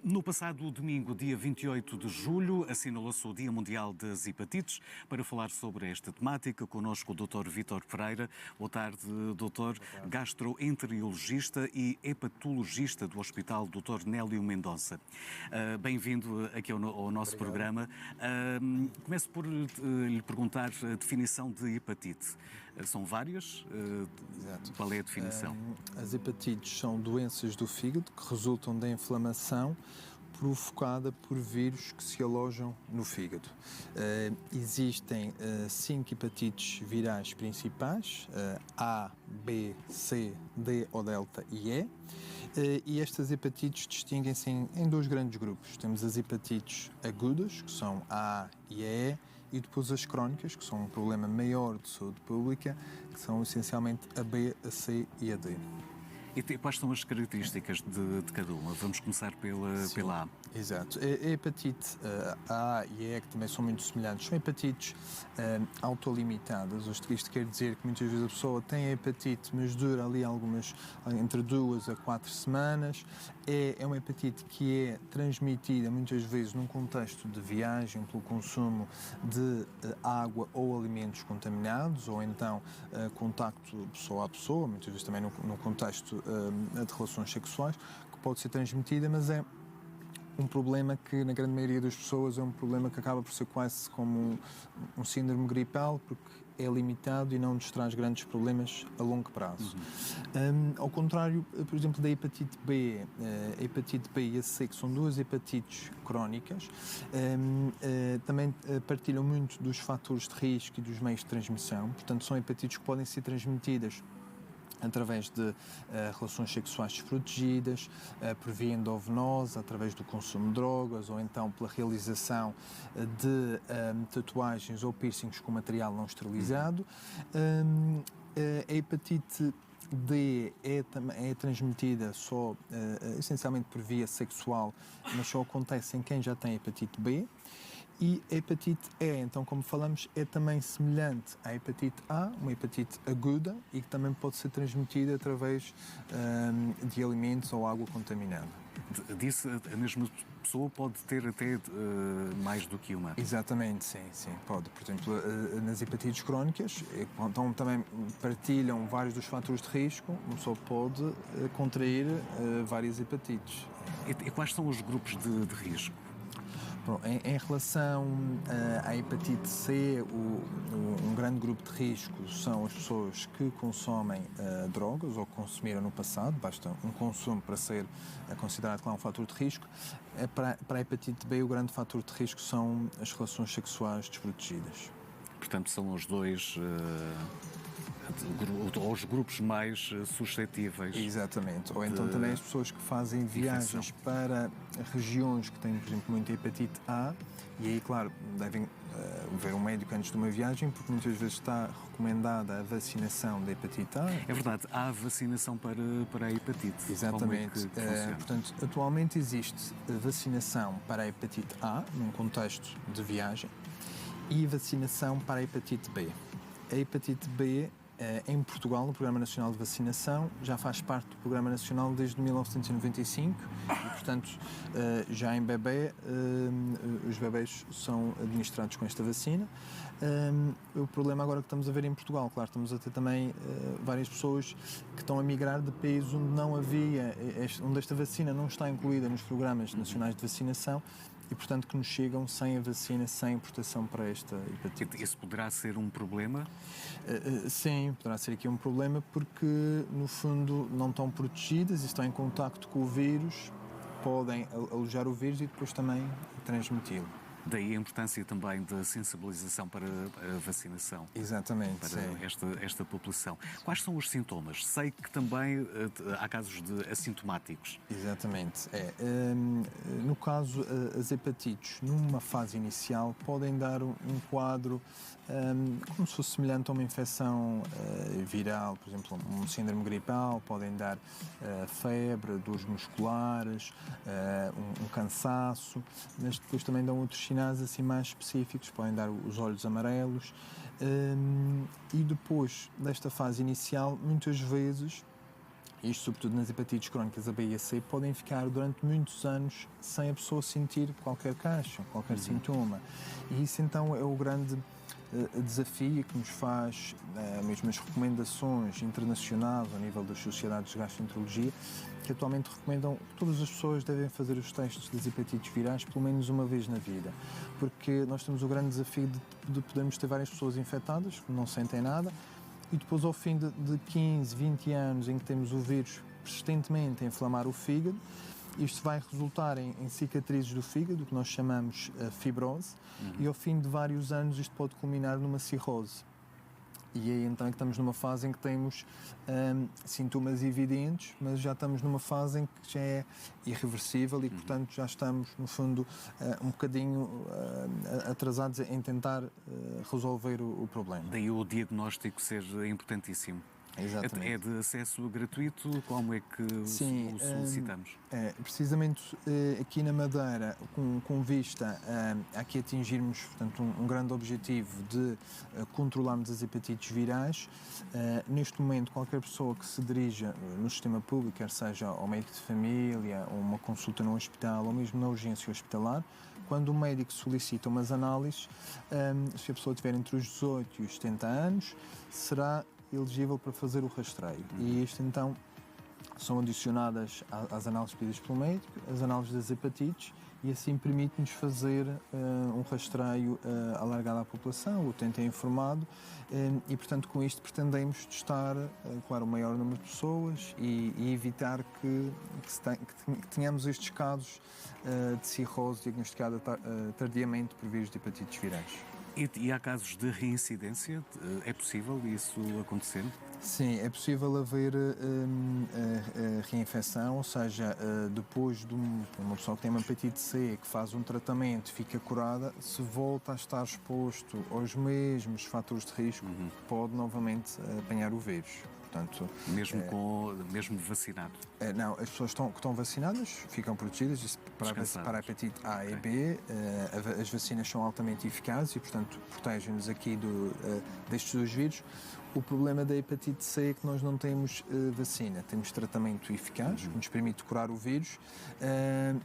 No passado domingo, dia 28 de julho, assinalou-se o Dia Mundial das Hepatites. Para falar sobre esta temática, connosco o Dr. Vítor Pereira. Boa tarde, doutor. Gastroenterologista e hepatologista do Hospital Dr. Nélio Mendonça. Bem-vindo aqui ao nosso programa. Começo por lhe perguntar a definição de hepatite. São várias? Exato. Qual é a definição? As hepatites são doenças do fígado que resultam da inflamação provocada por vírus que se alojam no fígado. Existem 5 hepatites virais principais, A, B, C, D ou delta e E. E estas hepatites distinguem-se em 2 grandes grupos. Temos as hepatites agudas, que são a A e a E, e depois as crónicas, que são um problema maior de saúde pública, que são essencialmente a B, a C e a D. E quais são as características de cada uma? Vamos começar pela A. Exato. A hepatite A e a E, que também são muito semelhantes, são hepatites autolimitadas. Isto quer dizer que muitas vezes a pessoa tem a hepatite, mas dura ali entre 2 a 4 semanas. É uma hepatite que é transmitida muitas vezes num contexto de viagem, pelo consumo de água ou alimentos contaminados, ou então contacto pessoa a pessoa, muitas vezes também no contexto de relações sexuais, que pode ser transmitida, mas é um problema que, na grande maioria das pessoas, é um problema que acaba por ser quase como um síndrome gripal, porque é limitado e não nos traz grandes problemas a longo prazo. Ao contrário, por exemplo, da hepatite B, a hepatite B e a C, que são 2 hepatites crónicas, também partilham muito dos fatores de risco e dos meios de transmissão. Portanto, são hepatites que podem ser transmitidas através de relações sexuais desprotegidas, por via endovenosa, através do consumo de drogas, ou então pela realização de tatuagens ou piercings com material não esterilizado. A hepatite D é transmitida só, essencialmente por via sexual, mas só acontece em quem já tem hepatite B. E a hepatite E, então, como falamos, é também semelhante à hepatite A, uma hepatite aguda, e que também pode ser transmitida através de alimentos ou água contaminada. Disse, a mesma pessoa pode ter até mais do que uma. Exatamente, sim, pode. Por exemplo, nas hepatites crónicas, então também partilham vários dos fatores de risco, uma pessoa pode contrair várias hepatites. E quais são os grupos de risco? Bom, em relação à hepatite C, um grande grupo de risco são as pessoas que consomem drogas ou consumiram no passado, basta um consumo para ser considerado claro, um fator de risco. Para a hepatite B, o grande fator de risco são as relações sexuais desprotegidas. Portanto, são os dois... os grupos mais suscetíveis. Exatamente. Ou então também as pessoas que fazem viagens para regiões que têm, por exemplo, muita hepatite A, e aí, claro, devem ver um médico antes de uma viagem, porque muitas vezes está recomendada a vacinação da hepatite A. É verdade, há vacinação para a hepatite. Exatamente. Como é que portanto, atualmente existe vacinação para a hepatite A, num contexto de viagem, e vacinação para a hepatite B. A hepatite B, em Portugal, no Programa Nacional de Vacinação, já faz parte do Programa Nacional desde 1995 e, portanto, já em bebê, os bebés são administrados com esta vacina. O problema agora que estamos a ver em Portugal, claro, estamos a ter também várias pessoas que estão a migrar de países onde não havia, onde esta vacina não está incluída nos programas nacionais de vacinação, e, portanto, que nos chegam sem a vacina, sem proteção para esta hepatite. Isso poderá ser um problema? Sim, poderá ser aqui um problema porque, no fundo, não estão protegidas e estão em contacto com o vírus, podem alojar o vírus e depois também transmiti-lo. Daí a importância também da sensibilização para a vacinação. Exatamente, para sim. esta população. Quais são os sintomas? Sei que também há casos de assintomáticos. Exatamente. No caso, as hepatites, numa fase inicial, podem dar um quadro como se fosse semelhante a uma infecção viral, por exemplo, um síndrome gripal, podem dar febre, dores musculares, um cansaço, mas depois também dão outros sinais assim mais específicos, podem dar os olhos amarelos, e depois desta fase inicial, muitas vezes isto sobretudo nas hepatites crónicas A, B e a C, podem ficar durante muitos anos sem a pessoa sentir qualquer queixa, qualquer sintoma. E isso então é o grande desafio que nos faz, mesmo as recomendações internacionais ao nível das sociedades de gastroenterologia, que atualmente recomendam que todas as pessoas devem fazer os testes das hepatites virais pelo menos uma vez na vida, porque nós temos o grande desafio de podermos ter várias pessoas infectadas que não sentem nada, e depois ao fim de 15, 20 anos em que temos o vírus persistentemente a inflamar o fígado, isto vai resultar em cicatrizes do fígado, o que nós chamamos fibrose, e ao fim de vários anos isto pode culminar numa cirrose. E aí então é que estamos numa fase em que temos sintomas evidentes, mas já estamos numa fase em que já é irreversível e, portanto, já estamos, no fundo, um bocadinho atrasados em tentar resolver o problema. Daí o diagnóstico ser importantíssimo. Exatamente. É de acesso gratuito? Como é que o solicitamos? Precisamente aqui na Madeira, com vista a aqui atingirmos, portanto, um grande objetivo de controlarmos as hepatites virais, neste momento qualquer pessoa que se dirija no sistema público, quer seja ao médico de família, ou uma consulta no hospital, ou mesmo na urgência hospitalar, quando o médico solicita umas análises, se a pessoa tiver entre os 18 e os 70 anos, será elegível para fazer o rastreio. E isto então são adicionadas às análises pedidas pelo médico, as análises das hepatites, e assim permite-nos fazer um rastreio alargado à população, o utente é informado, e portanto com isto pretendemos testar, claro, o maior número de pessoas e evitar que tenhamos estes casos de cirrose diagnosticada tardiamente por vírus de hepatites virais. E há casos de reincidência? É possível isso acontecer? Sim, é possível haver reinfecção, ou seja, depois de uma pessoa que tem uma hepatite C, que faz um tratamento, fica curada, se volta a estar exposto aos mesmos fatores de risco, pode novamente apanhar o vírus. Portanto, mesmo vacinado? Não, as pessoas que estão vacinadas ficam protegidas. Isso para a hepatite A e B, as vacinas são altamente eficazes e, portanto, protegem-nos aqui destes dois vírus. O problema da hepatite C é que nós não temos vacina. Temos tratamento eficaz, que nos permite curar o vírus,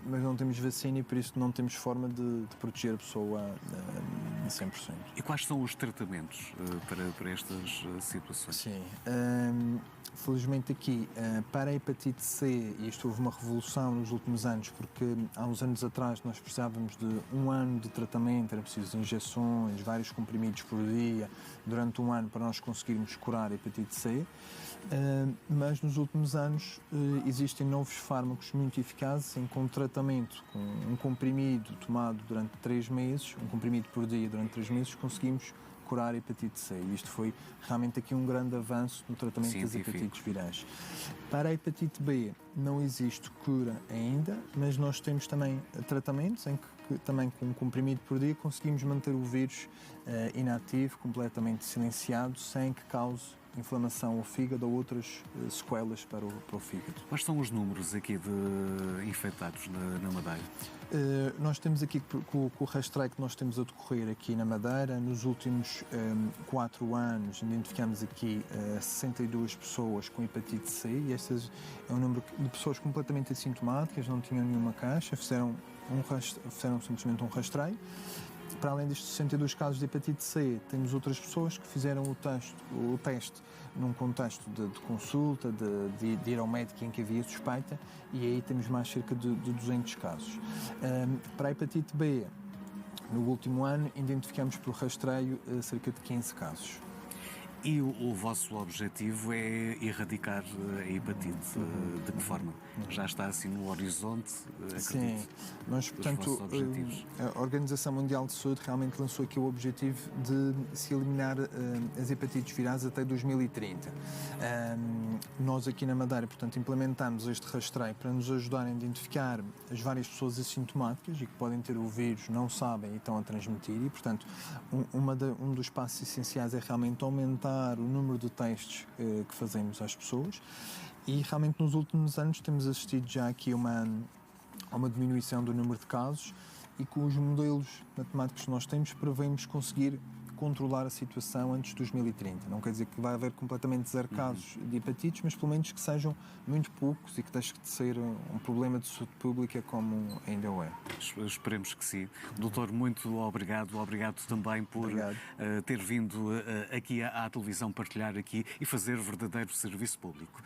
mas não temos vacina e por isso não temos forma de proteger a pessoa a 100%. E quais são os tratamentos para estas situações? Sim. Felizmente aqui, para a hepatite C, e isto houve uma revolução nos últimos anos, porque há uns anos atrás nós precisávamos de um ano de tratamento, era preciso injeções, vários comprimidos por dia, durante um ano para nós conseguirmos curar a hepatite C, mas nos últimos anos existem novos fármacos muito eficazes em que com tratamento, com um comprimido tomado durante 3 meses, um comprimido por dia durante 3 meses, conseguimos curar a hepatite C. E isto foi realmente aqui um grande avanço no tratamento das hepatites virais. Para a hepatite B não existe cura ainda, mas nós temos também tratamentos em que também com um comprimido por dia conseguimos manter o vírus inativo, completamente silenciado, sem que cause inflamação ao fígado ou outras sequelas para o fígado. Quais são os números aqui de infectados na Madeira? Nós temos aqui, com o rastreio que nós temos a decorrer aqui na Madeira, nos últimos 4 anos identificamos aqui 62 pessoas com hepatite C, e este é um número de pessoas completamente assintomáticas, não tinham nenhuma queixa, fizeram simplesmente um rastreio. Para além destes 62 casos de hepatite C, temos outras pessoas que fizeram o teste num contexto de consulta, de ir ao médico em que havia suspeita, e aí temos mais cerca de 200 casos. Para a hepatite B, no último ano, identificamos por rastreio cerca de 15 casos. E o vosso objetivo é erradicar a hepatite. De que forma? Já está assim no horizonte, acredito? Sim, nós, portanto, a Organização Mundial de Saúde realmente lançou aqui o objetivo de se eliminar as hepatites virais até 2030. Nós aqui na Madeira, portanto, implementamos este rastreio para nos ajudar a identificar as várias pessoas assintomáticas e que podem ter o vírus, não sabem e estão a transmitir, e, portanto, um dos passos essenciais é realmente aumentar o número de testes que fazemos às pessoas, e realmente nos últimos anos temos assistido já aqui a uma diminuição do número de casos, e com os modelos matemáticos que nós temos prevemos conseguir controlar a situação antes de 2030. Não quer dizer que vai haver completamente zero casos de hepatites, mas pelo menos que sejam muito poucos e que deixe de ser um problema de saúde pública como ainda o é. Esperemos que sim. Doutor, muito obrigado. Obrigado também por ter vindo aqui à televisão partilhar aqui e fazer verdadeiro serviço público.